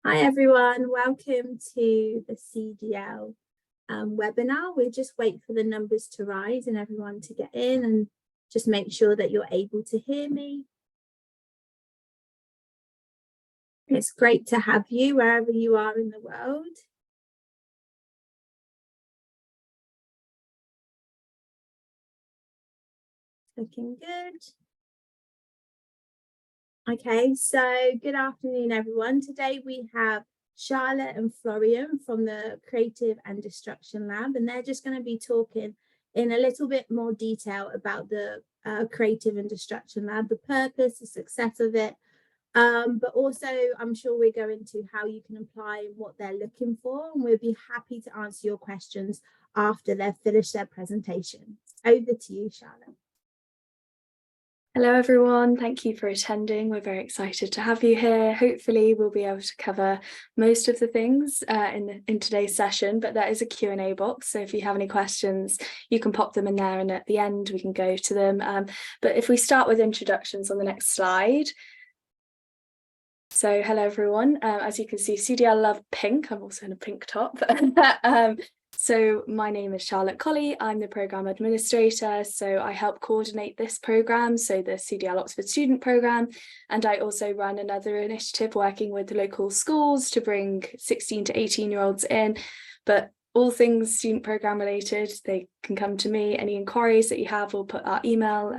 Hi everyone, welcome to the CDL webinar. We'll just wait for the numbers to rise and everyone to get in and just make sure that you're able to hear me. It's great to have you wherever you are in the world. Looking good. Okay, so good afternoon, everyone. Today we have Charlotte and Florian from the Creative and Destruction Lab, and they're just going to be talking in a little bit more detail about the Creative and Destruction Lab, the purpose, the success of it, but also I'm sure we're going to how you can apply and what they're looking for, and we'll be happy to answer your questions after they've finished their presentation. Over to you, Charlotte. Hello everyone, thank you for attending. We're very excited to have you here. Hopefully we'll be able to cover most of the things in today's session, but there is a Q&A box, so if you have any questions you can pop them in there and at the end we can go to them. But if we start with introductions on the next slide. So hello everyone, as you can see CDL love pink, I'm also in a pink top. So my name is Charlotte Colley, I'm the Programme Administrator, so I help coordinate this programme, so the CDL Oxford Student Programme, and I also run another initiative working with local schools to bring 16 to 18-year-olds in, but all things student programme related, they can come to me. Any inquiries that you have, we'll put our email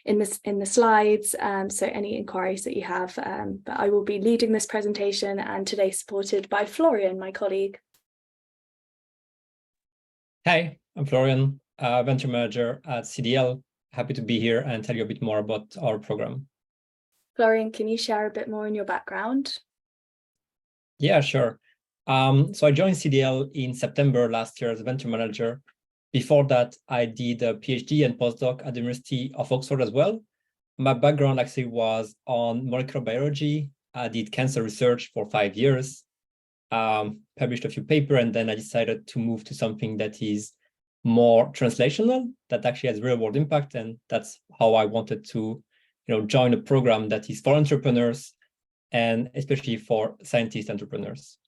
in the slides, so any inquiries that you have, but I will be leading this presentation and today supported by Florian, my colleague. Hi, I'm Florian, Venture Manager at CDL. Happy to be here and tell you a bit more about our program. Florian, can you share a bit more in your background? Yeah, sure. So I joined CDL in September last year as a Venture Manager. Before that, I did a PhD and postdoc at the University of Oxford as well. My background actually was on molecular biology. I did cancer research for 5 years. Published a few papers, and then I decided to move to something that is more translational, that actually has real world impact. And that's how I wanted to, join a program that is for entrepreneurs and especially for scientist entrepreneurs.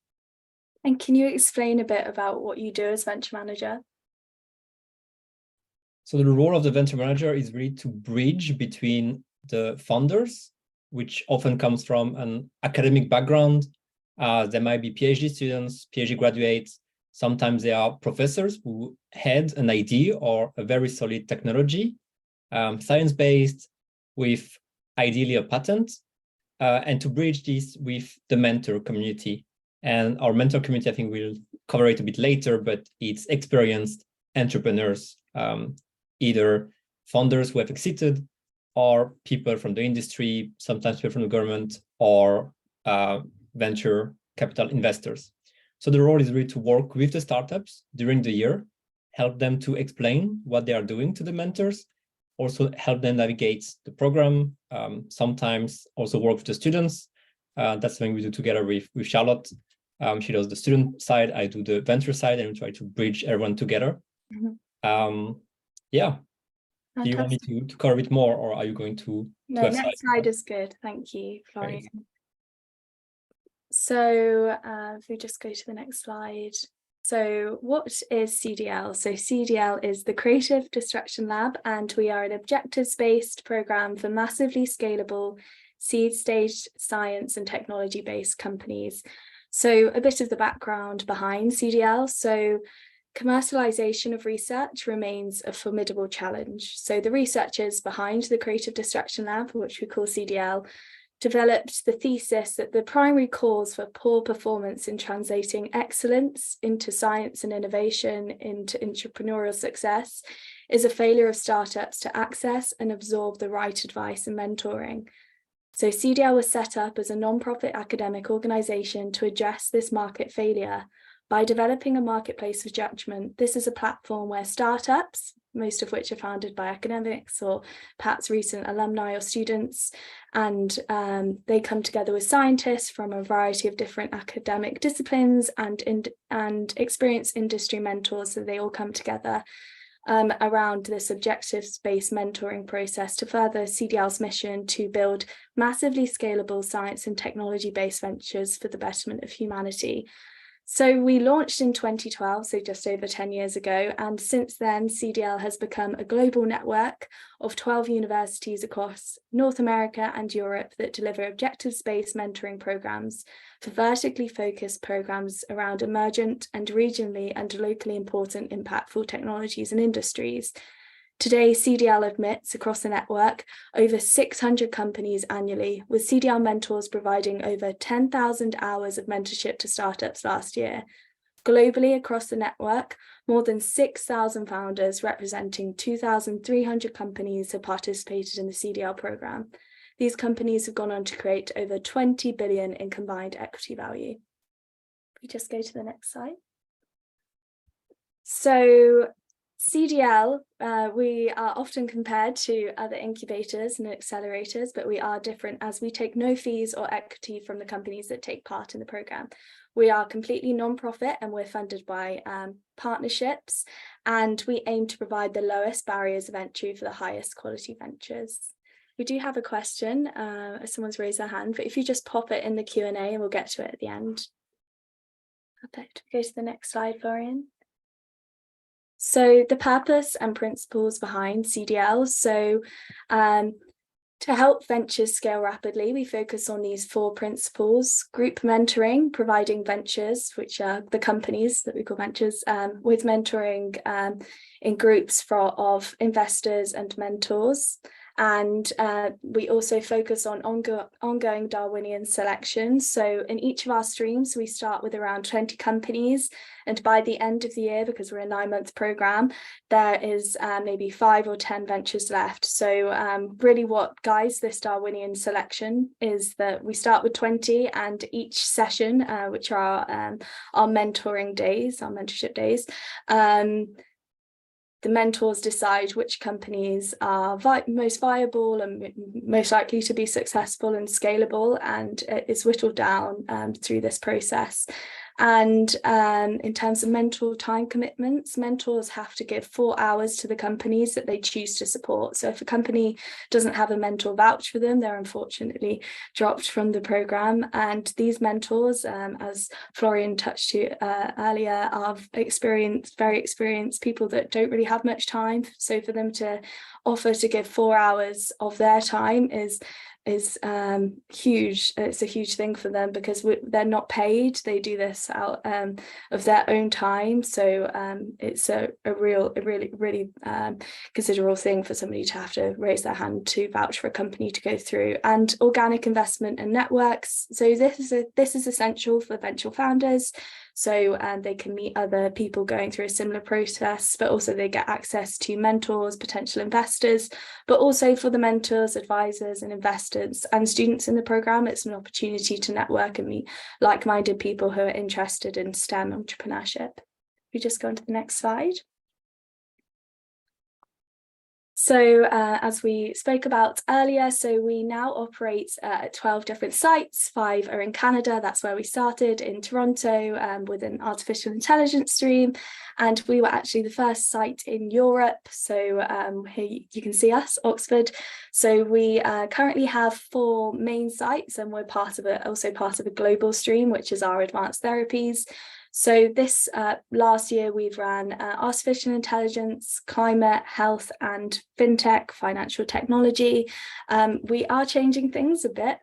And can you explain a bit about what you do as Venture Manager? So the role of the Venture Manager is really to bridge between the founders, which often comes from an academic background. There might be PhD students, PhD graduates. Sometimes they are professors who had an idea or a very solid technology, science-based, with ideally a patent, and to bridge this with the mentor community. And our mentor community, I think we'll cover it a bit later, but it's experienced entrepreneurs, either founders who have exited or people from the industry, sometimes people from the government, or venture capital investors. So the role is really to work with the startups during the year, help them to explain what they are doing to the mentors, also help them navigate the program, sometimes also work with the students. That's something we do together with Charlotte. She does the student side, I do the venture side, and we try to bridge everyone together. Mm-hmm. Yeah. Fantastic. Do you want me to cover a bit more, or are you going to No, next slide is good. Thank you, Florian. Great. So if we just go to the next slide. So what is CDL? So CDL is the Creative Destruction Lab, and we are an objectives-based program for massively scalable seed stage science and technology-based companies. So a bit of the background behind CDL. So commercialization of research remains a formidable challenge. So the researchers behind the Creative Destruction Lab, which we call CDL, developed the thesis that the primary cause for poor performance in translating excellence into science and innovation into entrepreneurial success is a failure of startups to access and absorb the right advice and mentoring. So CDL was set up as a non-profit academic organisation to address this market failure. By developing a marketplace for judgment, this is a platform where startups, most of which are founded by academics or perhaps recent alumni or students, and they come together with scientists from a variety of different academic disciplines and experienced industry mentors, so they all come together around this objectives-based mentoring process to further CDL's mission to build massively scalable science and technology-based ventures for the betterment of humanity. So we launched in 2012, so just over 10 years ago, and since then CDL has become a global network of 12 universities across North America and Europe that deliver objectives-based mentoring programs for vertically focused programs around emergent and regionally and locally important impactful technologies and industries. Today, CDL admits across the network over 600 companies annually, with CDL mentors providing over 10,000 hours of mentorship to startups last year. Globally, across the network, more than 6,000 founders representing 2,300 companies have participated in the CDL program. These companies have gone on to create over 20 billion in combined equity value. We just go to the next slide. So CDL, we are often compared to other incubators and accelerators, but we are different as we take no fees or equity from the companies that take part in the program. We are completely non-profit and we're funded by partnerships, and we aim to provide the lowest barriers of entry for the highest quality ventures. We do have a question, someone's raised their hand, but if you just pop it in the Q&A and we'll get to it at the end. Perfect. Go to the next slide, Florian. So the purpose and principles behind CDL. So to help ventures scale rapidly, we focus on these 4 principles: group mentoring, providing ventures, which are the companies that we call ventures, with mentoring in groups of investors and mentors. And we also focus on ongoing Darwinian selection. So in each of our streams, we start with around 20 companies. And by the end of the year, because we're a 9-month program, there is maybe 5 or 10 ventures left. So really what guides this Darwinian selection is that we start with 20, and each session, which are our mentoring days, our mentorship days, the mentors decide which companies are most viable and most likely to be successful and scalable, and it's whittled down through this process. And in terms of mentor time commitments, mentors have to give 4 hours to the companies that they choose to support. So if a company doesn't have a mentor vouch for them, they're unfortunately dropped from the program. And these mentors, as Florian touched to earlier, are very experienced people that don't really have much time. So for them to offer to give 4 hours of their time is huge. It's a huge thing for them because they're not paid. They do this out of their own time. So it's a really considerable thing for somebody to have to raise their hand to vouch for a company to go through. And organic investment and networks. So this is essential for venture founders. So they can meet other people going through a similar process, but also they get access to mentors, potential investors, but also for the mentors, advisors and investors and students in the program, it's an opportunity to network and meet like-minded people who are interested in STEM entrepreneurship. We just go on to the next slide. So as we spoke about earlier, so we now operate at 12 different sites. 5 are in Canada, that's where we started, in Toronto with an artificial intelligence stream. And we were actually the first site in Europe. So here you can see us, Oxford. So we currently have 4 main sites, and we're also part of a global stream, which is our advanced therapies. So this last year, we've ran artificial intelligence, climate, health and fintech, financial technology. We are changing things a bit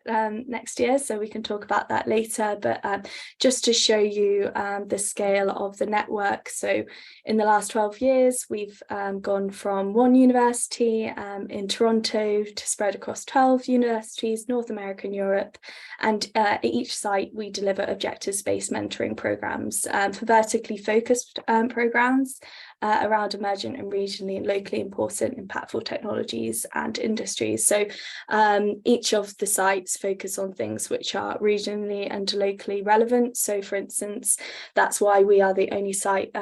next year, so we can talk about that later. But just to show you the scale of the network. So in the last 12 years, we've gone from 1 university in Toronto to spread across 12 universities, North America and Europe. And at each site, we deliver objectives-based mentoring programs for vertically focused programs around emergent and regionally and locally important impactful technologies and industries. So each of the sites focus on things which are regionally and locally relevant. So for instance, that's why we are the only site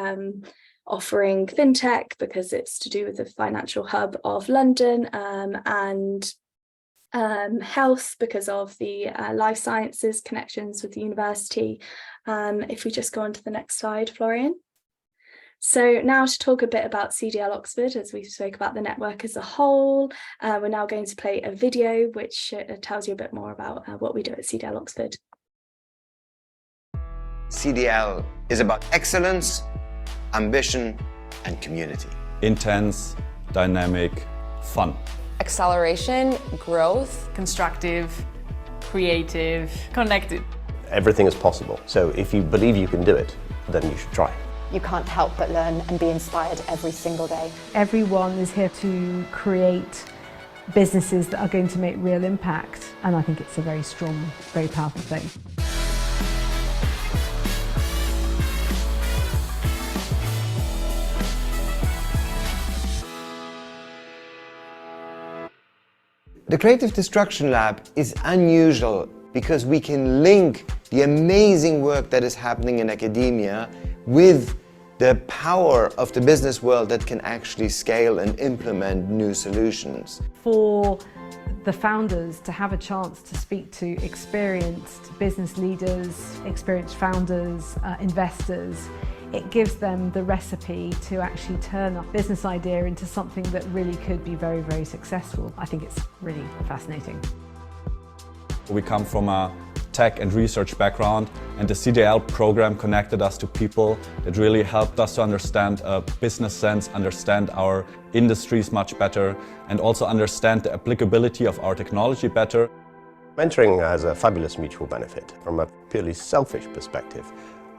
offering fintech, because it's to do with the financial hub of London, and health because of the life sciences connections with the university. If we just go on to the next slide, Florian. So now to talk a bit about CDL Oxford, as we spoke about the network as a whole, we're now going to play a video which tells you a bit more about what we do at CDL Oxford. CDL is about excellence, ambition, and community. Intense, dynamic, fun. Acceleration, growth, constructive, creative, connected. Everything is possible. So if you believe you can do it, then you should try. You can't help but learn and be inspired every single day. Everyone is here to create businesses that are going to make real impact, and I think it's a very strong, very powerful thing. The Creative Destruction Lab is unusual because we can link the amazing work that is happening in academia with the power of the business world that can actually scale and implement new solutions. For the founders to have a chance to speak to experienced business leaders, experienced founders, investors, it gives them the recipe to actually turn a business idea into something that really could be very, very successful. I think it's really fascinating. We come from a tech and research background, and the CDL program connected us to people that really helped us to understand a business sense, understand our industries much better, and also understand the applicability of our technology better. Mentoring has a fabulous mutual benefit. From a purely selfish perspective,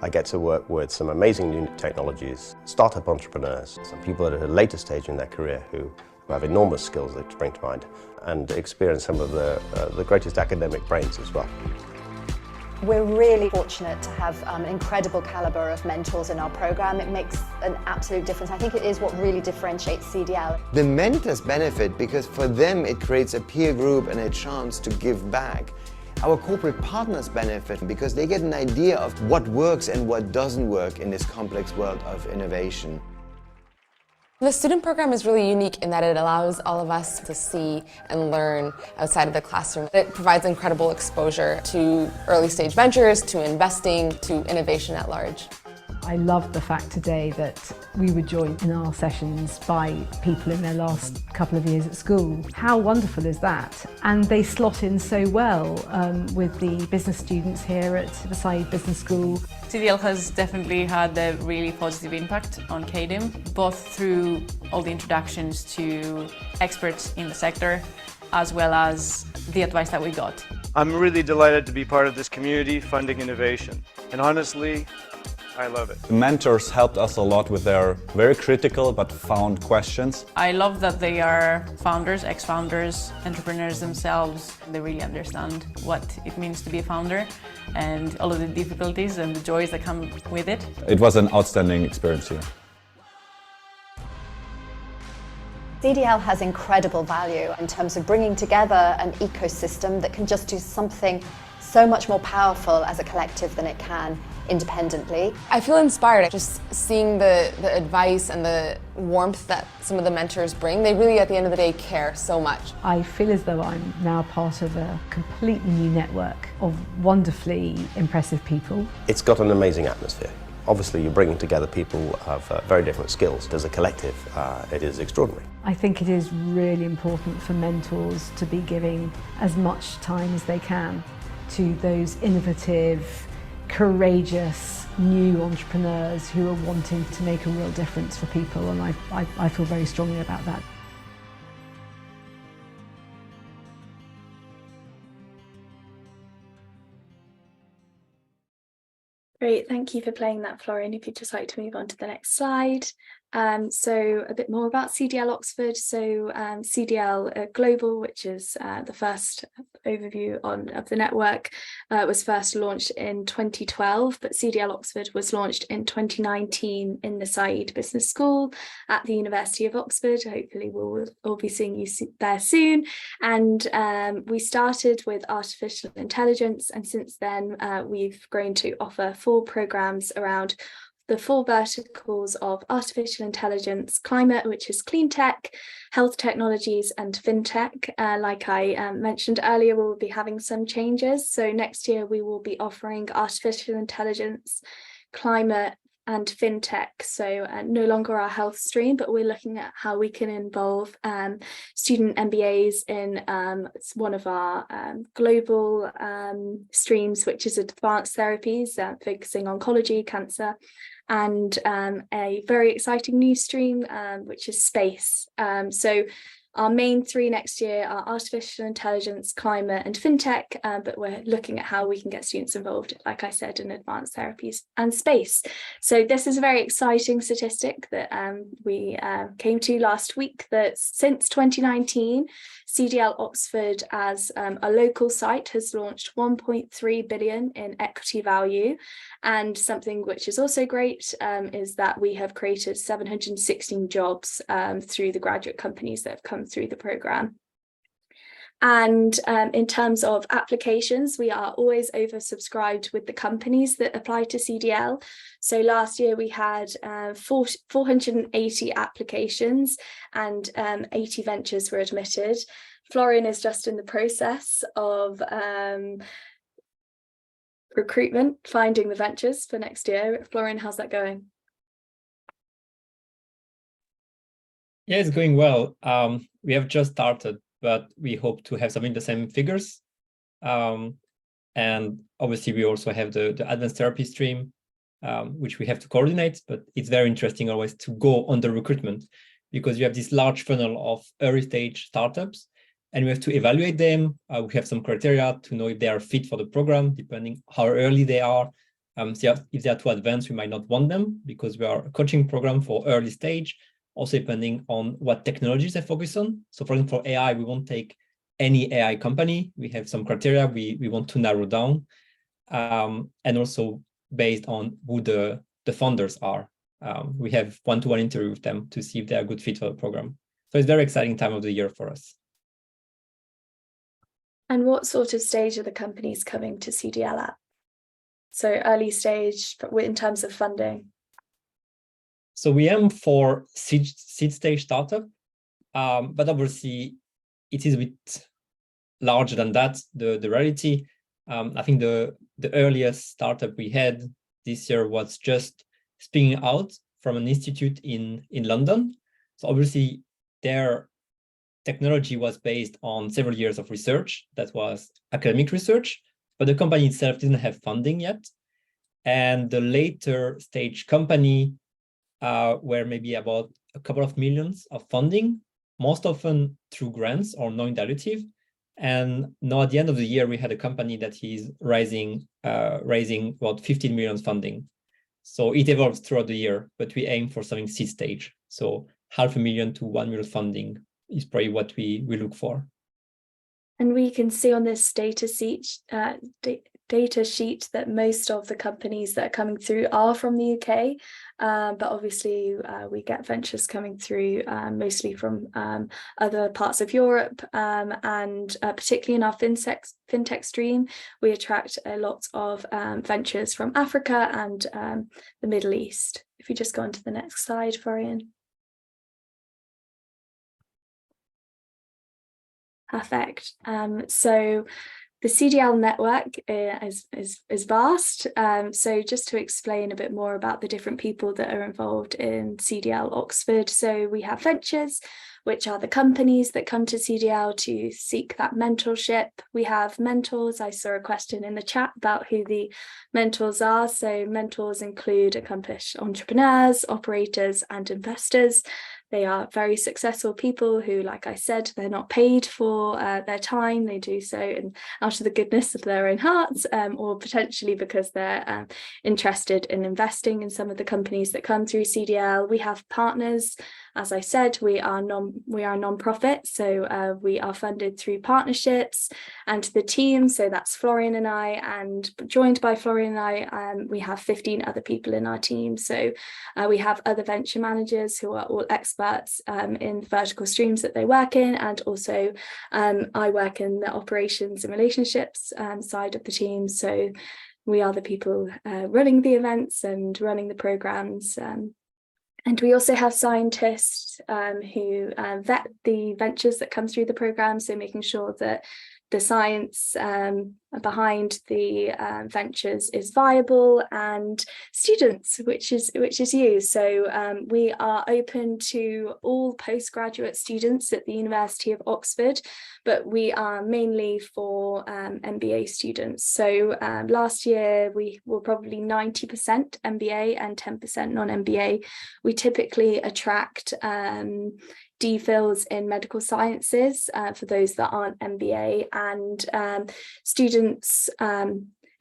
I get to work with some amazing new technologies, startup entrepreneurs, some people at a later stage in their career who have enormous skills that spring to mind, and experience some of the greatest academic brains as well. We're really fortunate to have an incredible calibre of mentors in our programme. It makes an absolute difference. I think it is what really differentiates CDL. The mentors benefit because for them it creates a peer group and a chance to give back. Our corporate partners benefit because they get an idea of what works and what doesn't work in this complex world of innovation. The student program is really unique in that it allows all of us to see and learn outside of the classroom. It provides incredible exposure to early stage ventures, to investing, to innovation at large. I love the fact today that we were joined in our sessions by people in their last couple of years at school. How wonderful is that? And they slot in so well with the business students here at the Saïd Business School. CDL has definitely had a really positive impact on KDIM, both through all the introductions to experts in the sector, as well as the advice that we got. I'm really delighted to be part of this community funding innovation, and honestly, I love it. The mentors helped us a lot with their very critical but found questions. I love that they are founders, ex-founders, entrepreneurs themselves. They really understand what it means to be a founder and all of the difficulties and the joys that come with it. It was an outstanding experience here. CDL has incredible value in terms of bringing together an ecosystem that can just do something so much more powerful as a collective than it can independently. I feel inspired just seeing the advice and the warmth that some of the mentors bring. They really, at the end of the day, care so much. I feel as though I'm now part of a completely new network of wonderfully impressive people. It's got an amazing atmosphere. Obviously, you're bringing together people who have very different skills. As a collective, it is extraordinary. I think it is really important for mentors to be giving as much time as they can to those innovative, courageous, new entrepreneurs who are wanting to make a real difference for people, and I feel very strongly about that. Great, thank you for playing that, Florian. If you'd just like to move on to the next slide. So a bit more about CDL Oxford. So CDL Global, which is the first overview of the network, was first launched in 2012, but CDL Oxford was launched in 2019 in the Saïd Business School at the University of Oxford. Hopefully we'll all be seeing you there soon. And we started with artificial intelligence, and since then we've grown to offer 4 programs around the 4 verticals of artificial intelligence, climate, which is clean tech, health technologies, and fintech. Like I mentioned earlier, we'll be having some changes. So next year we will be offering artificial intelligence, climate, and fintech. So no longer our health stream, but we're looking at how we can involve student MBAs in one of our global streams, which is advanced therapies, focusing on oncology, cancer, and a very exciting new stream, which is space. So our main three next year are artificial intelligence, climate, and fintech, but we're looking at how we can get students involved, like I said, in advanced therapies and space. So this is a very exciting statistic that we came to last week, that since 2019, CDL Oxford as a local site has launched 1.3 billion in equity value. And something which is also great is that we have created 716 jobs through the graduate companies that have come through the programme. And in terms of applications, we are always oversubscribed with the companies that apply to CDL. So last year we had 480 applications and 80 ventures were admitted. Florian is just in the process of recruitment, finding the ventures for next year. Florian, how's that going? Yeah, it's going well. We have just started, but we hope to have something the same figures. And obviously we also have the advanced therapy stream, which we have to coordinate, but it's very interesting always to go on the recruitment, because you have this large funnel of early stage startups and we have to evaluate them. We have some criteria to know if they are fit for the program, depending how early they are. So if they are too advanced, we might not want them, because we are a coaching program for early stage, also depending on what technologies they focus on. So for example, for AI, we won't take any AI company. We have some criteria we want to narrow down, and also based on who the founders are. We have one-to-one interview with them to see if they are a good fit for the program. So it's a very exciting time of the year for us. And what sort of stage are the companies coming to CDL at? So early stage in terms of funding. So we aim for seed stage startup, but obviously it is a bit larger than that, the reality. I think the earliest startup we had this year was just spinning out from an institute in London. So obviously their technology was based on several years of research that was academic research, but the company itself didn't have funding yet. And the later stage company were maybe about a couple of millions of funding, most often through grants or non-dilutive. And now at the end of the year, we had a company that is raising about 15 million funding. So it evolves throughout the year, but we aim for something seed stage. So 500,000 to 1 million funding is probably what we look for. And we can see on this data sheet that most of the companies that are coming through are from the UK, but obviously we get ventures coming through mostly from other parts of Europe, and particularly in our fintech stream, we attract a lot of ventures from Africa and the Middle East. If you just go on to the next slide, Florian. Perfect. So the CDL network is vast. So just to explain a bit more about the different people that are involved in CDL Oxford. So we have ventures, which are the companies that come to CDL to seek that mentorship. We have mentors. I saw a question in the chat about who the mentors are. So mentors include accomplished entrepreneurs, operators, and investors. They are very successful people who, like I said, they're not paid for their time. They do so out of the goodness of their own hearts, or potentially because they're interested in investing in some of the companies that come through CDL. We have partners. As I said, we are a non-profit, so we are funded through partnerships, and the team, so that's Florian and I, and joined by Florian and I, we have 15 other people in our team. So we have other venture managers who are all experts in the vertical streams that they work in, and also I work in the operations and relationships side of the team. So we are the people running the events and running the programs. And we also have scientists who vet the ventures that come through the program, so making sure that the science behind the ventures is viable, and students, which is you. So we are open to all postgraduate students at the University of Oxford, but we are mainly for MBA students. So last year we were probably 90% MBA and 10% non-MBA. We typically attract DPhils in medical sciences for those that aren't MBA, and students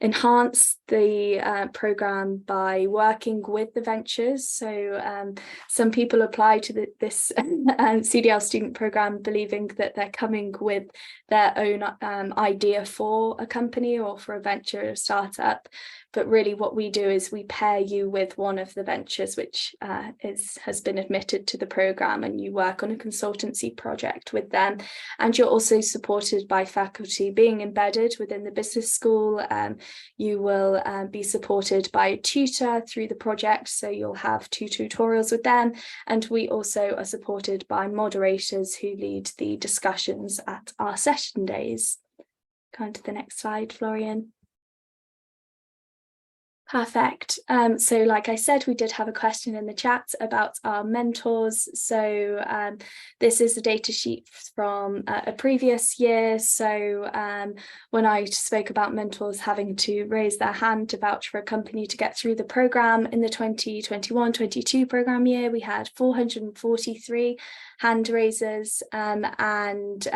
enhance the program by working with the ventures. So some people apply to this CDL student program believing that they're coming with their own idea for a company or for a venture or a startup. But really what we do is we pair you with one of the ventures which has been admitted to the program, and you work on a consultancy project with them. And you're also supported by faculty being embedded within the business school. You will be supported by a tutor through the project, so you'll have 2 tutorials with them. And we also are supported by moderators who lead the discussions at our session days. Go on to the next slide, Florian. Perfect. So like I said, we did have a question in the chat about our mentors. So this is a data sheet from a previous year. So when I spoke about mentors having to raise their hand to vouch for a company to get through the program, in the 2021-22 program year, we had 443 hand raisers, and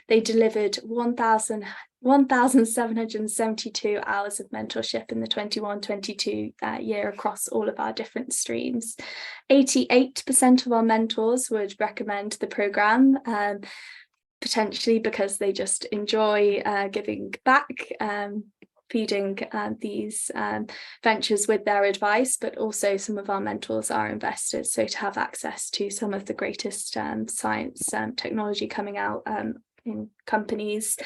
they delivered 1,772 hours of mentorship in the 21-22 year across all of our different streams. 88% of our mentors would recommend the program, potentially because they just enjoy giving back, feeding these ventures with their advice, but also some of our mentors are investors, so to have access to some of the greatest science technology coming out in companies.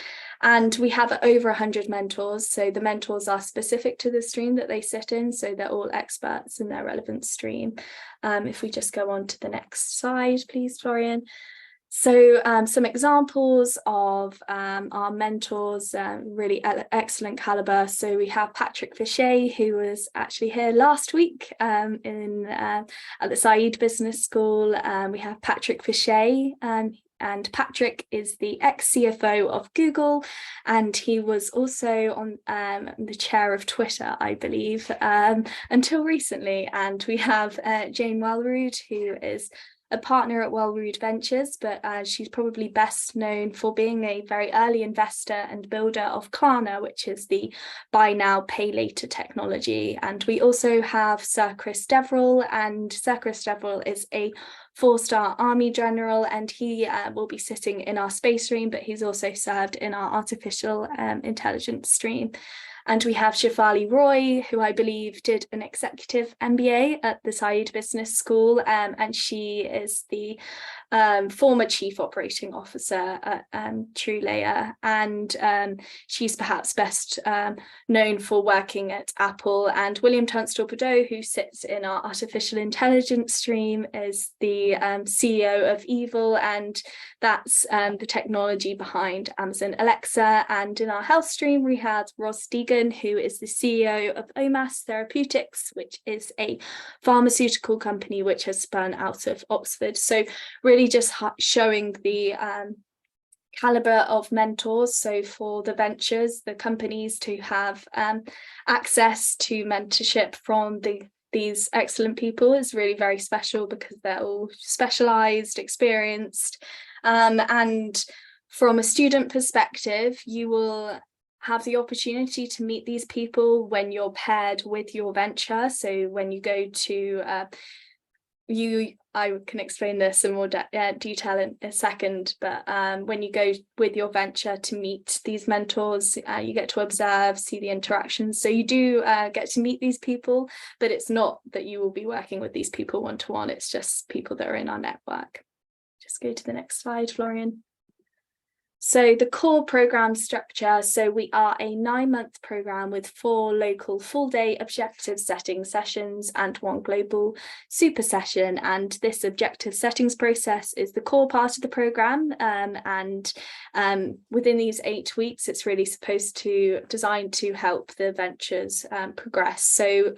And we have over 100 mentors, so the mentors are specific to the stream that they sit in, so they're all experts in their relevant stream. If we just go on to the next slide, please, Florian. So some examples of our mentors, really excellent caliber. So we have Patrick Fichet, who was actually here last week at the Saïd Business School. We have Patrick Fichet, and Patrick is the ex-CFO of Google, and he was also on the chair of Twitter, I believe, until recently. And we have Jane Welrud, who is a partner at Welrud Ventures, but she's probably best known for being a very early investor and builder of Klarna, which is the buy now, pay later technology. And we also have Sir Chris Deverill, and Sir Chris Deverill is a 4-star army general, and he will be sitting in our space stream, but he's also served in our artificial intelligence stream. And we have Shefali Roy, who I believe did an executive MBA at the Saïd Business School, and she is the former chief operating officer at TrueLayer, and she's perhaps best known for working at Apple. And William Tunstall-Bordeaux, who sits in our artificial intelligence stream, is the CEO of Evil, and that's the technology behind Amazon Alexa. And in our health stream, we have Ross Deegan, who is the CEO of OMass Therapeutics, which is a pharmaceutical company which has spun out of Oxford. So really just showing the caliber of mentors. So for the ventures, the companies to have access to mentorship from these excellent people is really very special, because they're all specialized, experienced. And from a student perspective, you will have the opportunity to meet these people when you're paired with your venture. So when you go to I can explain this in more detail in a second, but when you go with your venture to meet these mentors, you get to observe, see the interactions. So you do get to meet these people, but it's not that you will be working with these people one-to-one, it's just people that are in our network. Just go to the next slide, Florian. So the core program structure, so we are a 9-month program with 4 local full-day objective setting sessions and 1 global super session. And this objective settings process is the core part of the program. And within these 8 weeks, it's really designed to help the ventures progress. So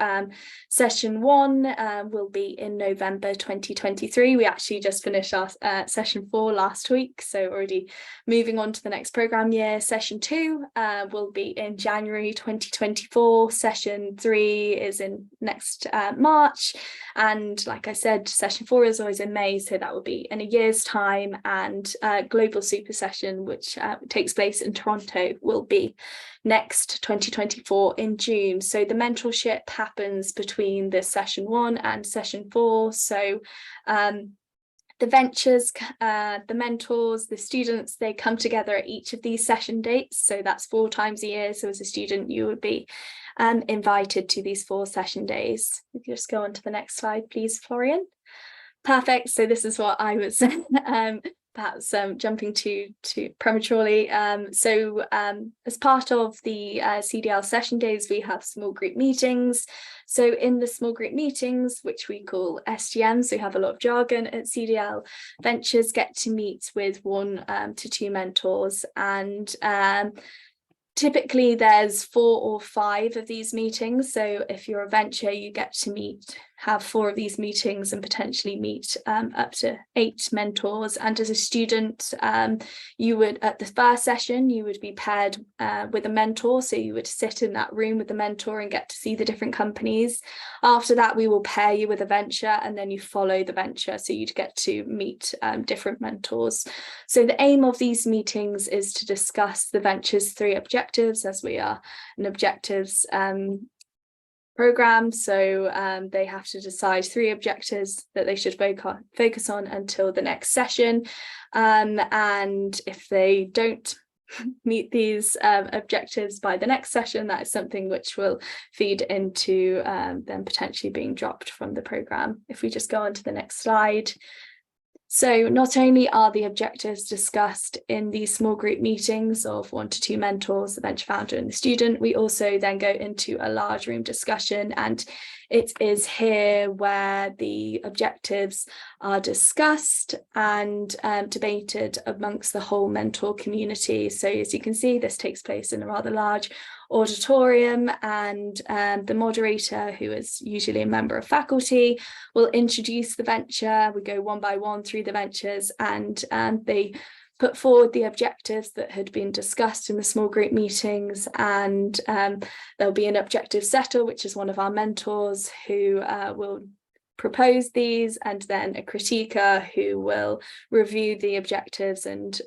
session 1 will be in November 2023. We actually just finished our session 4 last week, so already moving on to the next program year. Session 2 will be in January 2024. Session 3 is in next March, and like I said, session 4 is always in May, so that will be in a year's time. And global super session, which takes place in Toronto, will be next 2024 in June. So the mentorship happens between this session 1 and session 4. So the ventures, the mentors, the students, they come together at each of these session dates. So that's 4 times a year. So as a student, you would be invited to these 4 session days. If you just go on to the next slide, please, Florian. Perfect. So this is what I was perhaps jumping to prematurely. As part of the CDL session days, we have small group meetings. So in the small group meetings, which we call SGM, so we have a lot of jargon at CDL, ventures get to meet with 1 to 2 mentors, and typically there's 4 or 5 of these meetings. So if you're a venture, you get to have 4 of these meetings and potentially meet up to 8 mentors. And as a student, you would, at the first session, you would be paired with a mentor. So you would sit in that room with the mentor and get to see the different companies. After that, we will pair you with a venture, and then you follow the venture. So you'd get to meet different mentors. So the aim of these meetings is to discuss the venture's 3 objectives, as we are an objectives program. So they have to decide 3 objectives that they should focus on until the next session. And if they don't meet these objectives by the next session, that is something which will feed into them potentially being dropped from the program. If we just go on to the next slide. So not only are the objectives discussed in these small group meetings of 1 to 2 mentors, the venture founder and the student, we also then go into a large room discussion, and it is here where the objectives are discussed and debated amongst the whole mentor community. So as you can see, this takes place in a rather large auditorium, and the moderator, who is usually a member of faculty, will introduce the venture. We go 1 by 1 through the ventures, and they put forward the objectives that had been discussed in the small group meetings, and there'll be an objective setter, which is one of our mentors, who will propose these, and then a critiquer who will review the objectives and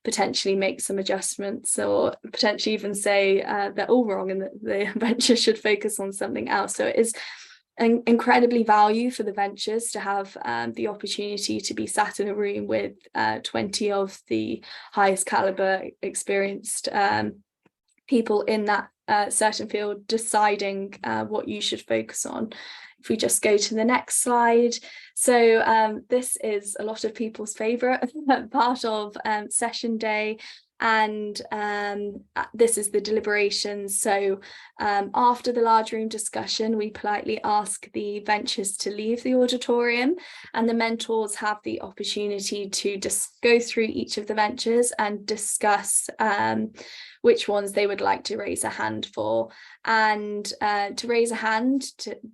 potentially make some adjustments, or potentially even say they're all wrong and that the venture should focus on something else. So it is an incredibly value for the ventures to have the opportunity to be sat in a room with 20 of the highest caliber experienced people in that certain field deciding what you should focus on. If we just go to the next slide. So this is a lot of people's favorite part of session day. And this is the deliberations. So after the large room discussion, we politely ask the ventures to leave the auditorium, and the mentors have the opportunity to just go through each of the ventures and discuss which ones they would like to raise a hand for. And to raise a hand,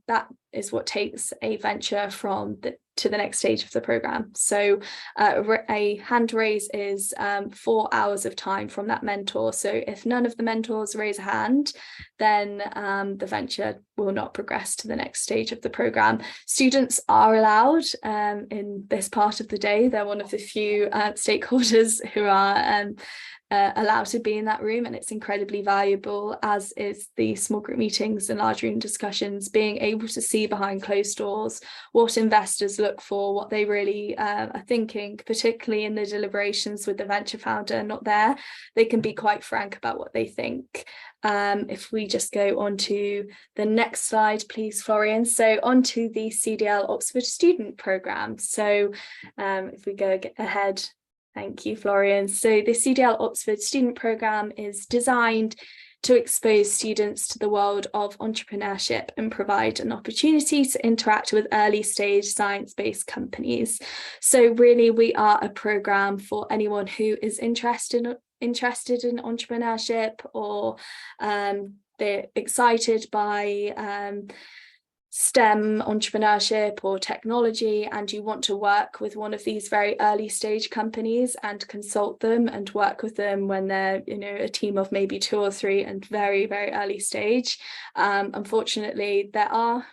that is what takes a venture to the next stage of the program. So a hand raise is 4 hours of time from that mentor. So if none of the mentors raise a hand, then the venture will not progress to the next stage of the program. Students are allowed in this part of the day. They're one of the few stakeholders who are allowed to be in that room, and it's incredibly valuable, as is the small group meetings and large room discussions, being able to see behind closed doors what investors look for, what they really are thinking, particularly in the deliberations with the venture founder not there. They can be quite frank about what they think. If we just go on to the next slide, please, Florian. So on to the CDL Oxford Student Programme. So if we go ahead Thank you, Florian. So the CDL Oxford Student Programme is designed to expose students to the world of entrepreneurship and provide an opportunity to interact with early stage science-based companies. So really we are a programme for anyone who is interested in entrepreneurship, or they're excited by STEM entrepreneurship or technology, and you want to work with one of these very early stage companies and consult them and work with them when they're, you know, a team of maybe 2 or 3 and very, very early stage. Unfortunately,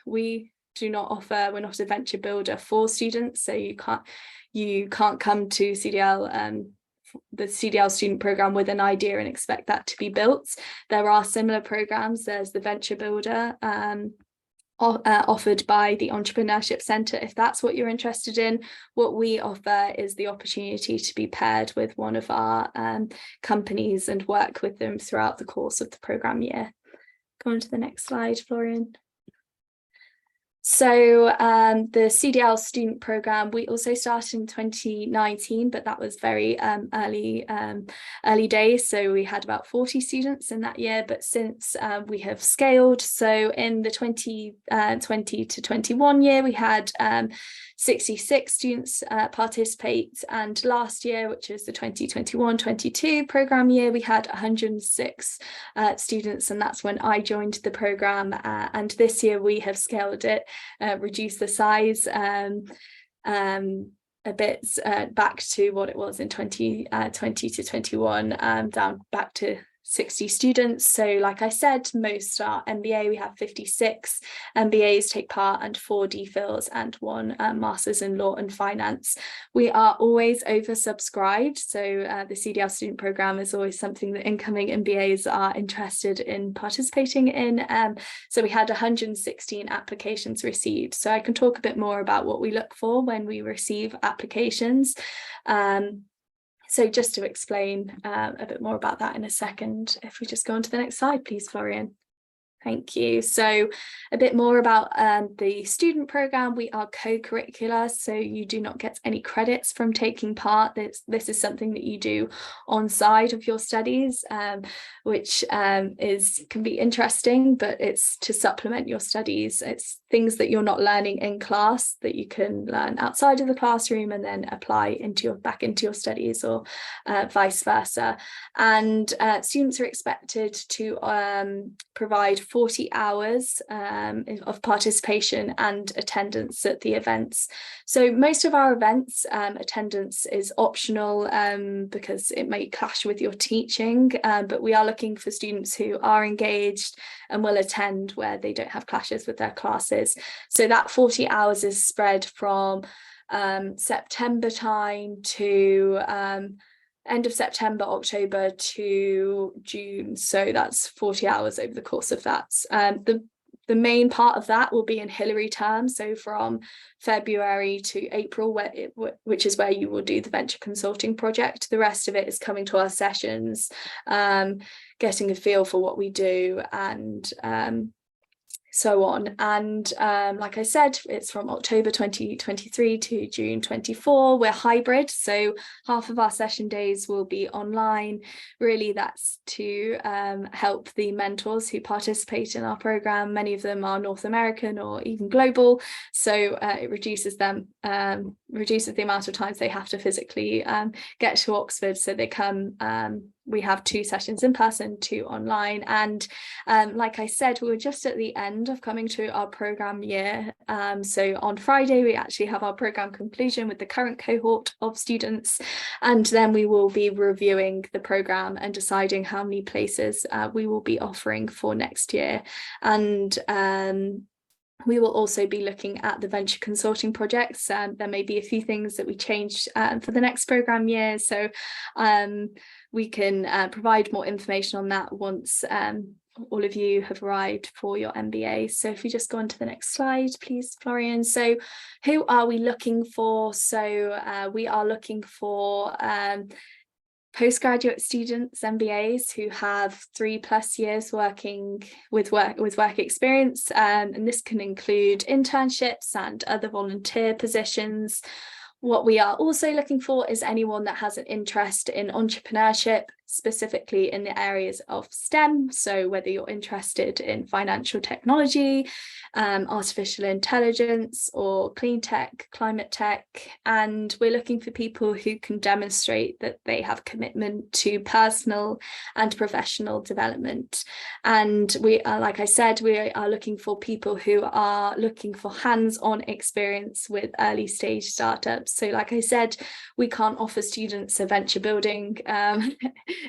we're not a venture builder for students, so you can't come to CDL the CDL student program with an idea and expect that to be built. There are similar programs. There's the Venture Builder offered by the Entrepreneurship Centre, if that's what you're interested in. What we offer is the opportunity to be paired with one of our companies and work with them throughout the course of the programme year. Go on to the next slide, Florian. So the CDL student programme, we also started in 2019, but that was very early days. So we had about 40 students in that year, but since we have scaled. So in the 2020 to 21 year, we had 66 students participate. And last year, which is the 2021-22 programme year, we had 106 students, and that's when I joined the programme. And this year we have scaled it, reduce the size a bit back to what it was in 2020 to 21, down back to 60 students. So like I said, most are MBA. We have 56 MBAs take part and 4 DPhils and 1 Masters in Law and Finance. We are always oversubscribed. So the CDL student programme is always something that incoming MBAs are interested in participating in. So we had 116 applications received. So I can talk a bit more about what we look for when we receive applications. So just to explain a bit more about that in a second, if we just go on to the next slide, please, Florian. Thank you. So a bit more about the student programme. We are co-curricular, so you do not get any credits from taking part. This is something that you do on side of your studies, which can be interesting, but it's to supplement your studies. It's things that you're not learning in class that you can learn outside of the classroom and then apply back into your studies, or vice versa. And students are expected to provide 40 hours of participation and attendance at the events. So most of our events, attendance is optional because it may clash with your teaching, but we are looking for students who are engaged and will attend where they don't have clashes with their classes. So that 40 hours is spread from September time to end of September, October to June. So that's 40 hours over the course of that. The main part of that will be in Hilary term, so from February to April, which is where you will do the venture consulting project. The rest of it is coming to our sessions, getting a feel for what we do, and so on. And like I said, it's from October 2023 to June 24. We're hybrid, so half of our session days will be online. Really, that's to help the mentors who participate in our program. Many of them are North American or even global, so it reduces the amount of times they have to physically get to Oxford. So they come, we have 2 sessions in person, 2 online. And like I said, we were just at the end of coming to our programme year. So on Friday, we actually have our programme conclusion with the current cohort of students. And then we will be reviewing the programme and deciding how many places we will be offering for next year. And we will also be looking at the venture consulting projects. There may be a few things that we change for the next programme year. So we can provide more information on that once all of you have arrived for your MBA. So if we just go on to the next slide, please, Florian. So who are we looking for? So we are looking for postgraduate students, MBAs, who have 3+ years working with work experience, and this can include internships and other volunteer positions. What we are also looking for is anyone that has an interest in entrepreneurship, specifically in the areas of STEM. So whether you're interested in financial technology, artificial intelligence, or clean tech, climate tech. And we're looking for people who can demonstrate that they have commitment to personal and professional development. And we are, like I said, we are looking for people who are looking for hands-on experience with early stage startups. So like I said, we can't offer students a venture building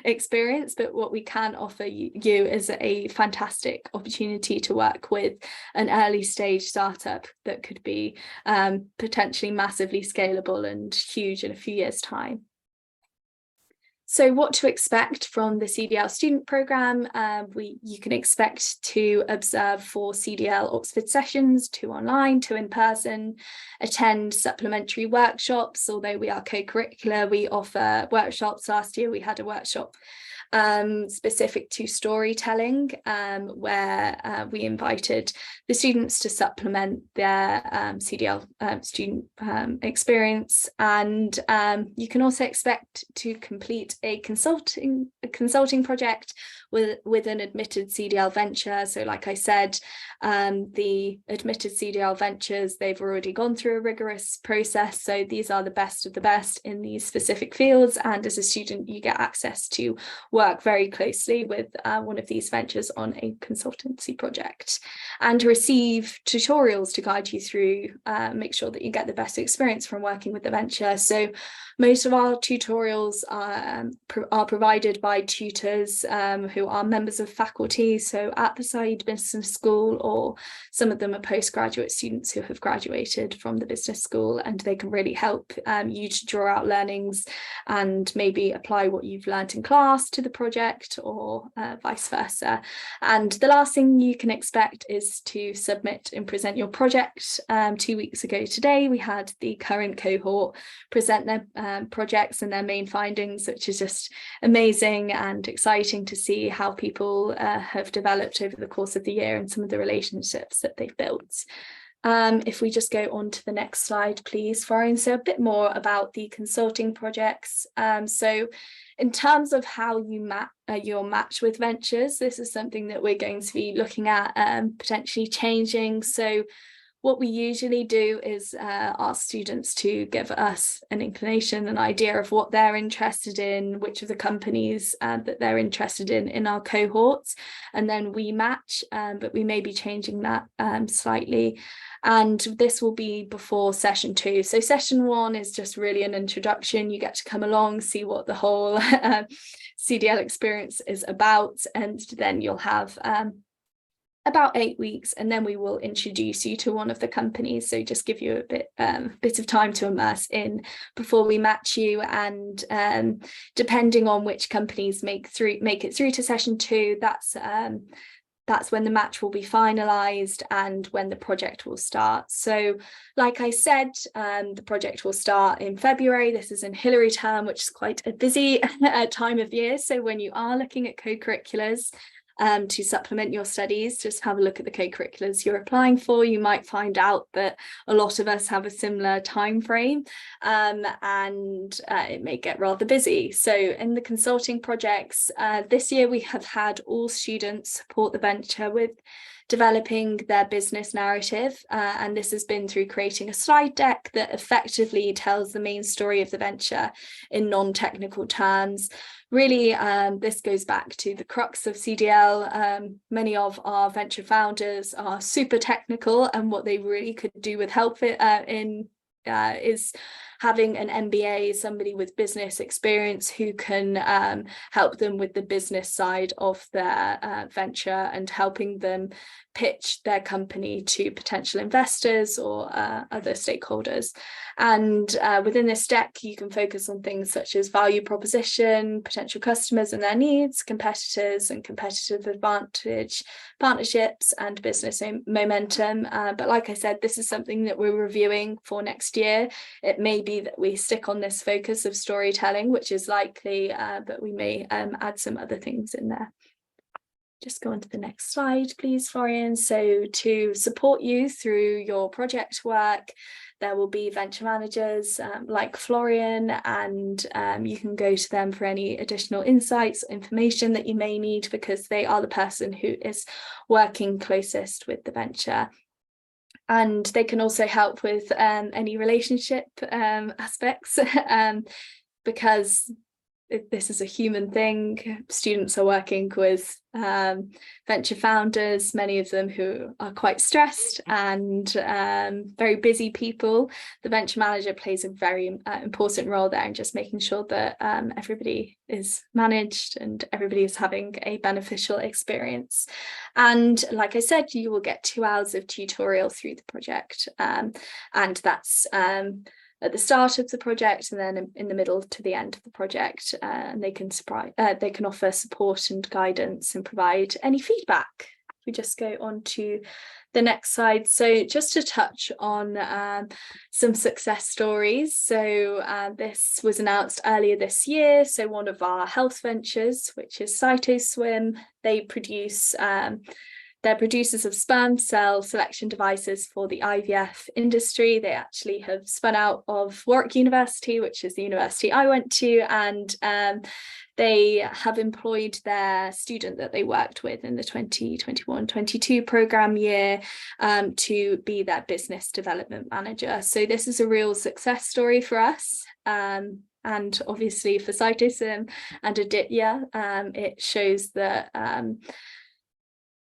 experience, but what we can offer you is a fantastic opportunity to work with an early stage startup that could be potentially massively scalable and huge in a few years' time. So what to expect from the CDL student programme? You can expect to observe 4 CDL Oxford sessions, 2 online, 2 in person, attend supplementary workshops. Although we are co-curricular, we offer workshops. Last year we had a workshop specific to storytelling, where we invited the students to supplement their CDL student experience. And you can also expect to complete a consulting project with an admitted CDL venture. So like I said, the admitted CDL ventures, they've already gone through a rigorous process. So these are the best of the best in these specific fields. And as a student, you get access to work very closely with one of these ventures on a consultancy project, and receive tutorials to guide you through, make sure that you get the best experience from working with the venture. So most of our tutorials are provided by tutors who are members of faculty, so at the Said Business School, or some of them are postgraduate students who have graduated from the business school, and they can really help you to draw out learnings and maybe apply what you've learned in class to the project, or vice versa. And the last thing you can expect is to submit and present your project. 2 weeks ago today, we had the current cohort present their projects and their main findings, which is just amazing and exciting to see how people have developed over the course of the year and some of the relationships that they've built. If we just go on to the next slide, please, Florian. So a bit more about the consulting projects. So in terms of how you your match with ventures, this is something that we're going to be looking at potentially changing. So what we usually do is ask students to give us an inclination, an idea of what they're interested in, which of the companies that they're interested in our cohorts, and then we match, but we may be changing that slightly. And this will be before session 2. So session 1 is just really an introduction. You get to come along, see what the whole CDL experience is about, and then you'll have about 8 weeks, and then we will introduce you to one of the companies. So just give you a bit of time to immerse in before we match you. And depending on which companies make it through to session 2, that's when the match will be finalized and when the project will start. So like I said, the project will start in February. This is in Hilary term, which is quite a busy time of year. So when you are looking at co-curriculars to supplement your studies, just have a look at the co-curriculars you're applying for. You might find out that a lot of us have a similar time frame, and it may get rather busy. So in the consulting projects, this year we have had all students support the venture with developing their business narrative, and this has been through creating a slide deck that effectively tells the main story of the venture in non-technical terms. Really, this goes back to the crux of CDL. Many of our venture founders are super technical, and what they really could do with help is having an MBA, somebody with business experience who can help them with the business side of their venture and helping them pitch their company to potential investors or other stakeholders. And within this deck, you can focus on things such as value proposition, potential customers and their needs, competitors and competitive advantage, partnerships and business momentum. But like I said, this is something that we're reviewing for next year. It may be that we stick on this focus of storytelling, which is likely, but we may add some other things in there. Just go on to the next slide, please, Florian. So to support you through your project work, there will be venture managers like Florian, and you can go to them for any additional insights, information that you may need, because they are the person who is working closest with the venture. And they can also help with any relationship aspects, because this is a human thing. Students are working with venture founders, many of them who are quite stressed and very busy people. The venture manager plays a very important role there in just making sure that everybody is managed and everybody is having a beneficial experience. And like I said, you will get 2 hours of tutorial through the project, and that's at the start of the project and then in the middle to the end of the project, and they can offer support and guidance and provide any feedback. If we just go on to the next slide. So just to touch on some success stories. So this was announced earlier this year. So one of our health ventures, which is Cytoswim, they produce they're producers of sperm cell selection devices for the IVF industry. They actually have spun out of Warwick University, which is the university I went to, and they have employed their student that they worked with in the 2021-22 program year to be their business development manager. So this is a real success story for us. And obviously for Cytoswim and Aditya, it shows that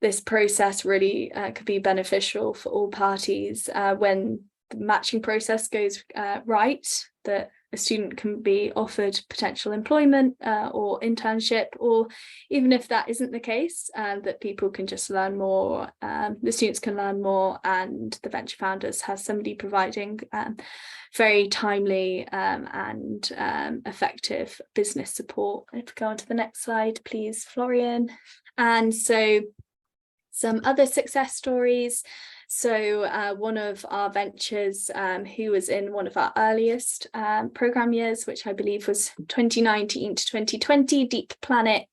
this process really could be beneficial for all parties when the matching process goes right, that a student can be offered potential employment or internship, or even if that isn't the case, that people can just learn more, the students can learn more, and the venture founders have somebody providing very timely and effective business support. If we go on to the next slide, please, Florian. And so some other success stories. So one of our ventures who was in one of our earliest program years, which I believe was 2019 to 2020, Deep Planet,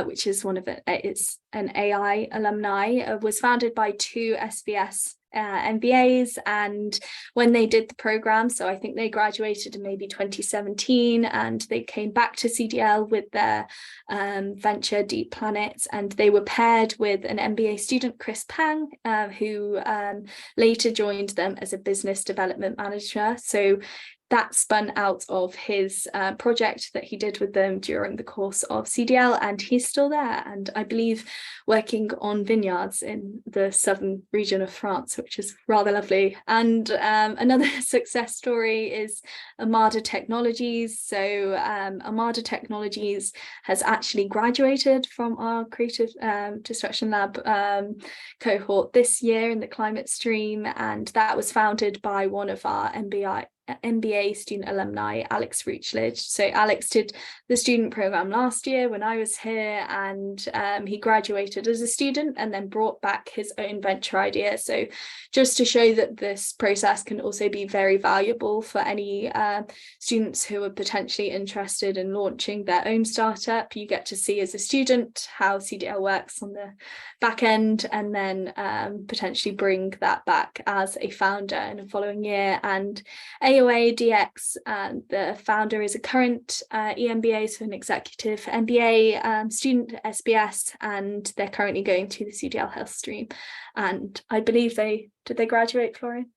which is it's an AI alumni, was founded by 2 SBS MBAs, and when they did the program, so I think they graduated in maybe 2017, and they came back to CDL with their venture Deep Planet, and they were paired with an MBA student, Chris Pang, who later joined them as a business development manager. So that spun out of his project that he did with them during the course of CDL, and he's still there, and I believe working on vineyards in the southern region of France, which is rather lovely. And another success story is Armada Technologies. So Armada Technologies has actually graduated from our Creative Destruction Lab cohort this year in the climate stream, and that was founded by one of our MBA student alumni, Alex Ruchledge. So Alex did the student program last year when I was here, and he graduated as a student and then brought back his own venture idea. So just to show that this process can also be very valuable for any students who are potentially interested in launching their own startup. You get to see as a student how CDL works on the back end, and then potentially bring that back as a founder in the following year. And AOA DX, the founder is a current EMBA, so an executive MBA student at SBS, and they're currently going to the CDL Health stream. And I believe did they graduate, Florian?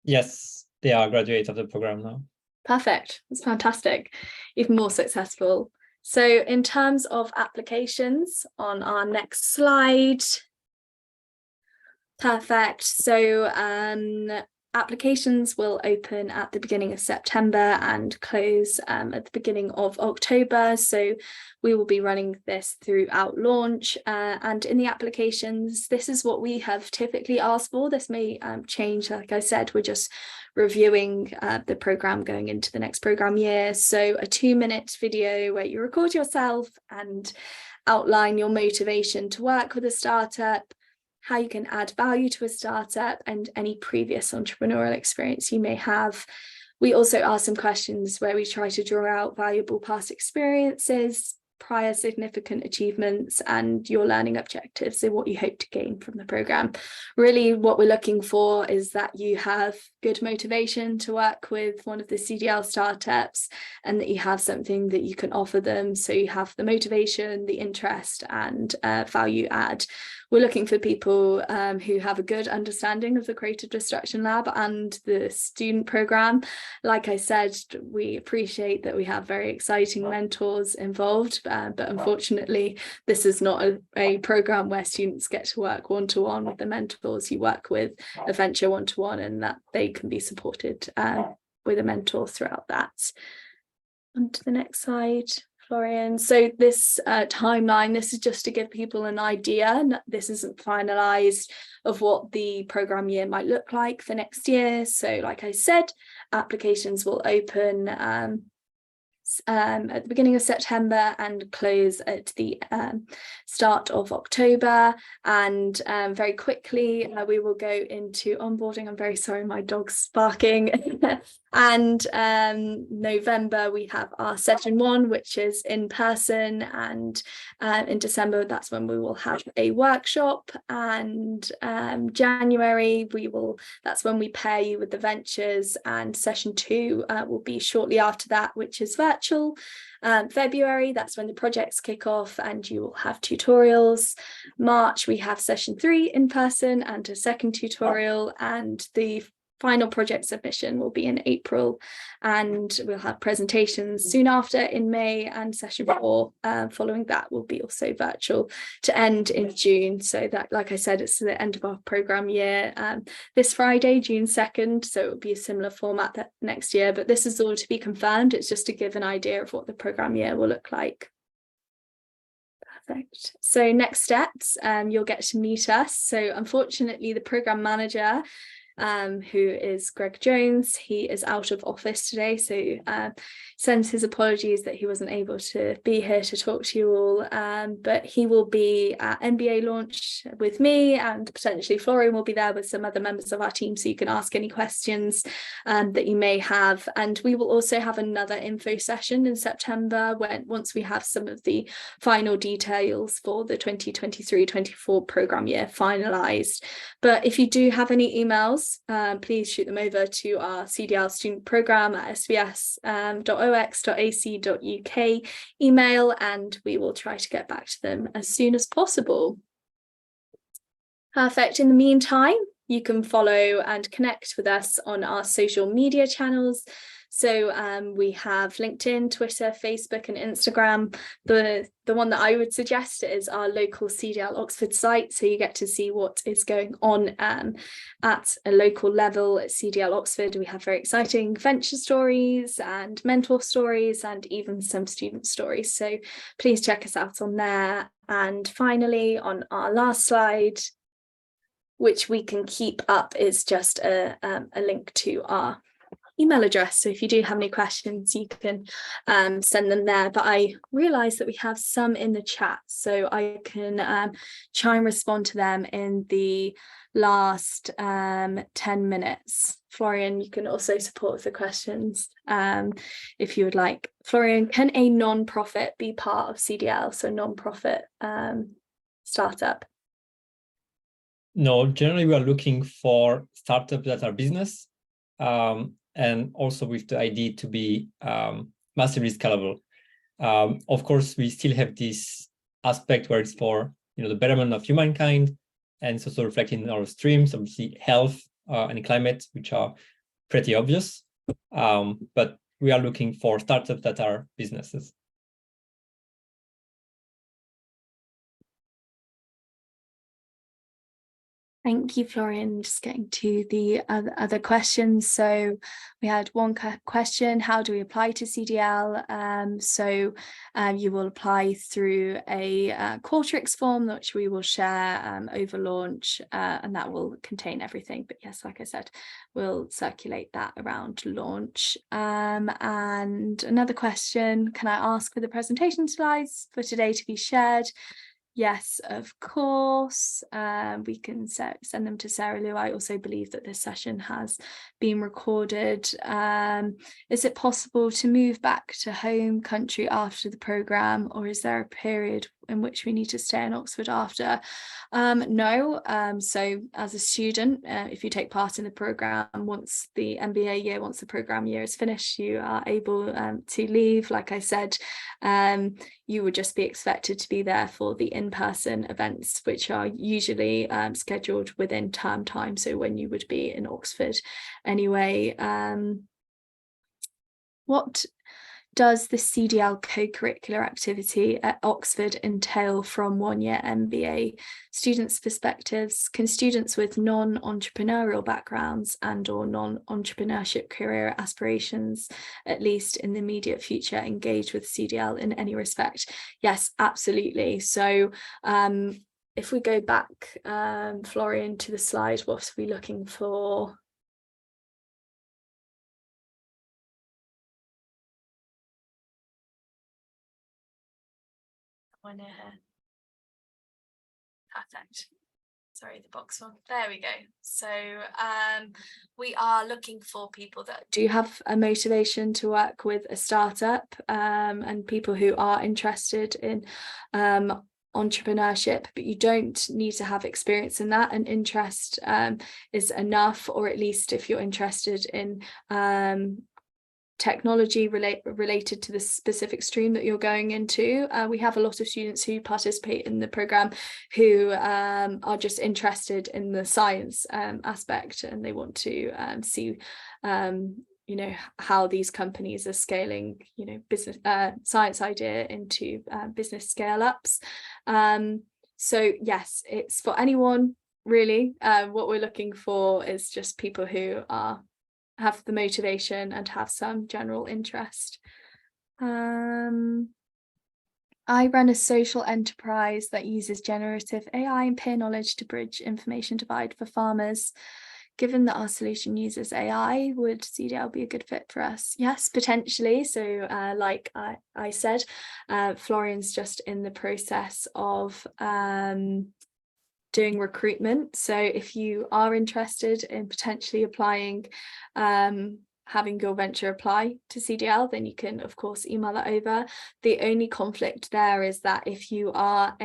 Yes, they are graduates of the program now. Perfect, that's fantastic, even more successful. So in terms of applications on our next slide, perfect. So applications will open at the beginning of September and close at the beginning of October. So we will be running this throughout launch. And in the applications, this is what we have typically asked for. This may change. Like I said, we're just reviewing the program going into the next program year. So a 2-minute video where you record yourself and outline your motivation to work with a startup, how you can add value to a startup, and any previous entrepreneurial experience you may have. We also ask some questions where we try to draw out valuable past experiences, prior significant achievements and your learning objectives, so what you hope to gain from the programme. Really what we're looking for is that you have good motivation to work with one of the CDL startups, and that you have something that you can offer them, so you have the motivation, the interest and value add. We're looking for people who have a good understanding of the Creative Destruction Lab and the student programme. Like I said, we appreciate that we have very exciting mentors involved, but unfortunately this is not a programme where students get to work one-to-one with the mentors. You work with a venture one-to-one, and that they can be supported with a mentor throughout that. On to the next slide, Florian. So this timeline, this is just to give people an idea. This isn't finalised of what the programme year might look like for next year. So like I said, applications will open at the beginning of September and close at the start of October, and very quickly we will go into onboarding. I'm very sorry, my dog's barking. And November we have our session 1, which is in person, and in December that's when we will have a workshop, and January that's when we pair you with the ventures, and session 2 will be shortly after that, which is virtual. February, that's when the projects kick off and you will have tutorials. March we have session 3 in person and a second tutorial, and the final project submission will be in April, and we'll have presentations soon after in May, and session 4 following that will be also virtual to end in June. So that, like I said, it's the end of our programme year this Friday, June 2nd, so it will be a similar format that next year, but this is all to be confirmed. It's just to give an idea of what the programme year will look like. Perfect. So next steps, you'll get to meet us. So unfortunately the programme manager, who is Greg Jones, he is out of office today, so sends his apologies that he wasn't able to be here to talk to you all, but he will be at MBA launch with me, and potentially Florian will be there with some other members of our team, so you can ask any questions that you may have. And we will also have another info session in September once we have some of the final details for the 2023-24 programme year finalised. But if you do have any emails, please shoot them over to our CDL student programme at sbs.ox.ac.uk email, and we will try to get back to them as soon as possible. Perfect. In the meantime, you can follow and connect with us on our social media channels. So we have LinkedIn, Twitter, Facebook and Instagram. The one that I would suggest is our local CDL Oxford site, so you get to see what is going on at a local level at CDL Oxford. We have very exciting venture stories and mentor stories and even some student stories, so please check us out on there. And finally, on our last slide, which we can keep up, is just a link to our email address, so if you do have any questions you can send them there. But I realize that we have some in the chat, so I can try and respond to them in the last 10 minutes. Florian, you can also support with the questions if you would like. Florian, can a non-profit be part of CDL, so non-profit startup? No, generally we are looking for startups that are business, and also with the idea to be massively scalable. Of course, we still have this aspect where it's for the betterment of humankind, and it's also reflecting in our streams, obviously health and climate, which are pretty obvious. But we are looking for startups that are businesses. Thank you, Florian. Just getting to the other questions. So we had one question: how do we apply to CDL? You will apply through a Qualtrics form, which we will share over launch, and that will contain everything. But yes, like I said, we'll circulate that around launch. And another question: can I ask for the presentation slides for today to be shared? Yes, of course. We can send them to Sarah Lou. I also believe that this session has been recorded. Is it possible to move back to home country after the programme, or is there a period in which we need to stay in Oxford after? No. So as a student, if you take part in the programme, once the MBA year, once the programme year is finished, you are able to leave. Like I said, you would just be expected to be there for the in-person events, which are usually scheduled within term time, so when you would be in Oxford anyway. What does the CDL co-curricular activity at Oxford entail from one-year MBA students' perspectives? Can students with non-entrepreneurial backgrounds and or non-entrepreneurship career aspirations, at least in the immediate future, engage with CDL in any respect? Yes, absolutely. So if we go back, Florian, to the slide, what are we looking for? One here. Perfect. Sorry, the box one. There we go. So we are looking for people that do have a motivation to work with a startup, and people who are interested in entrepreneurship, but you don't need to have experience in that. An interest is enough, or at least if you're interested in technology related to the specific stream that you're going into. We have a lot of students who participate in the programme who are just interested in the science aspect, and they want to see you know, how these companies are scaling, you know, business science idea into business scale ups. So yes, it's for anyone really. What we're looking for is just people who have the motivation and have some general interest. I run a social enterprise that uses generative AI and peer knowledge to bridge information divide for farmers. Given that our solution uses AI, would CDL be a good fit for us? Yes, potentially. So like I said, Florian's just in the process of doing recruitment. So if you are interested in potentially applying, having your venture apply to CDL, then you can of course email that over. The only conflict there is that if you are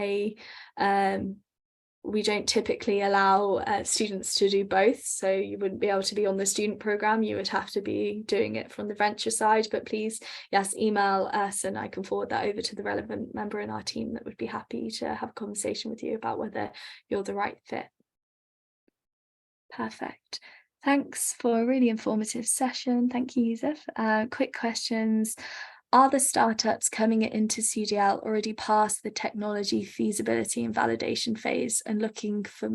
we don't typically allow students to do both, so you wouldn't be able to be on the student programme, you would have to be doing it from the venture side. But please, yes, email us and I can forward that over to the relevant member in our team that would be happy to have a conversation with you about whether you're the right fit. Perfect. Thanks for a really informative session. Thank you, Yusuf. Quick questions. Are the startups coming into CDL already past the technology feasibility and validation phase and looking for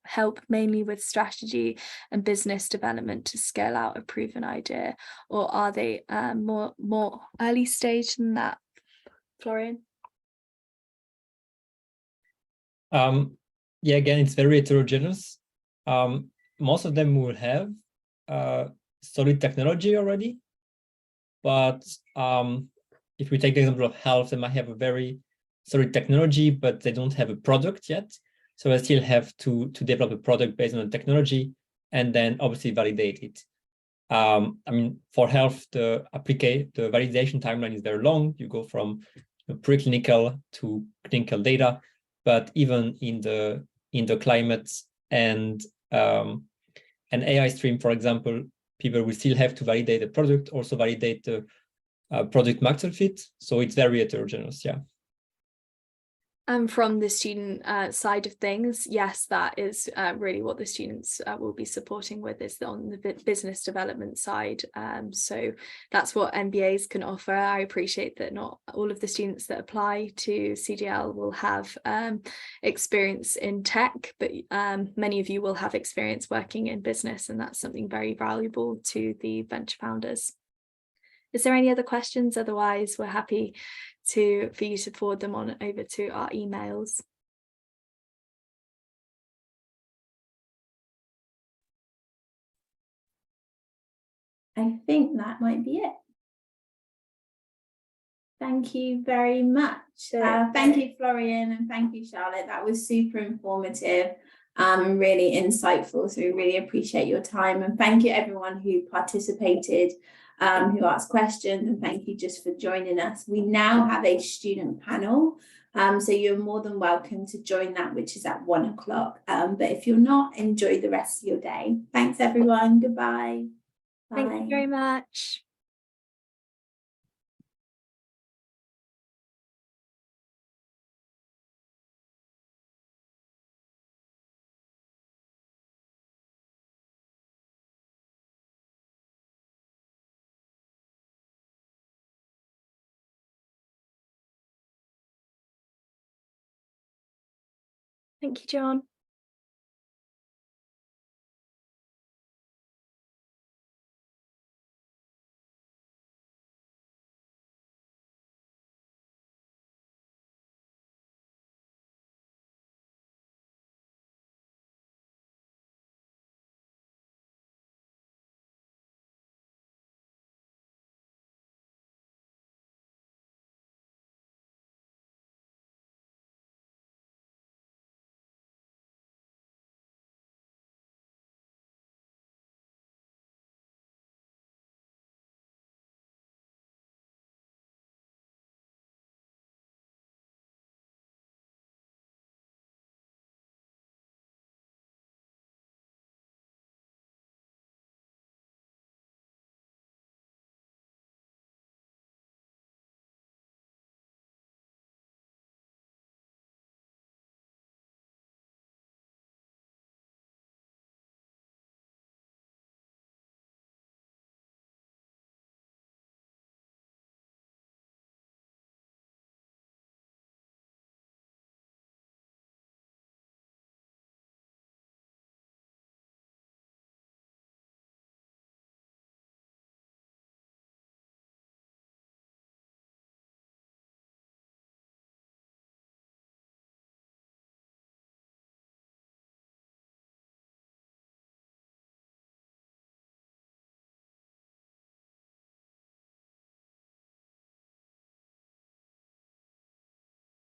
help mainly with strategy and business development to scale out a proven idea, or are they more early stage than that? Florian? Yeah, again, it's very heterogeneous. Most of them will have solid technology already. But if we take the example of health, they might have a very solid technology, but they don't have a product yet. So they still have to develop a product based on the technology and then obviously validate it. I mean, for health, the validation timeline is very long. You go from preclinical to clinical data, but even in the climate and an AI stream, for example, people will still have to validate the product, also validate the product market fit. So it's very heterogeneous, yeah. And from the student side of things, yes, that is really what the students will be supporting with, is on the business development side. So that's what MBAs can offer. I appreciate that not all of the students that apply to CDL will have experience in tech, but many of you will have experience working in business, and that's something very valuable to the venture founders. Is there any other questions? Otherwise, we're happy for you to forward them on over to our emails. I think that might be it. Thank you very much. Thank you, Florian, and thank you, Charlotte. That was super informative and really insightful. So we really appreciate your time. And thank you everyone who participated, who asked questions, and thank you just for joining us. We now have a student panel. So you're more than welcome to join that, which is at 1 o'clock. But if you're not, enjoy the rest of your day. Thanks, everyone. Goodbye. Thank you very much. Thank you, John.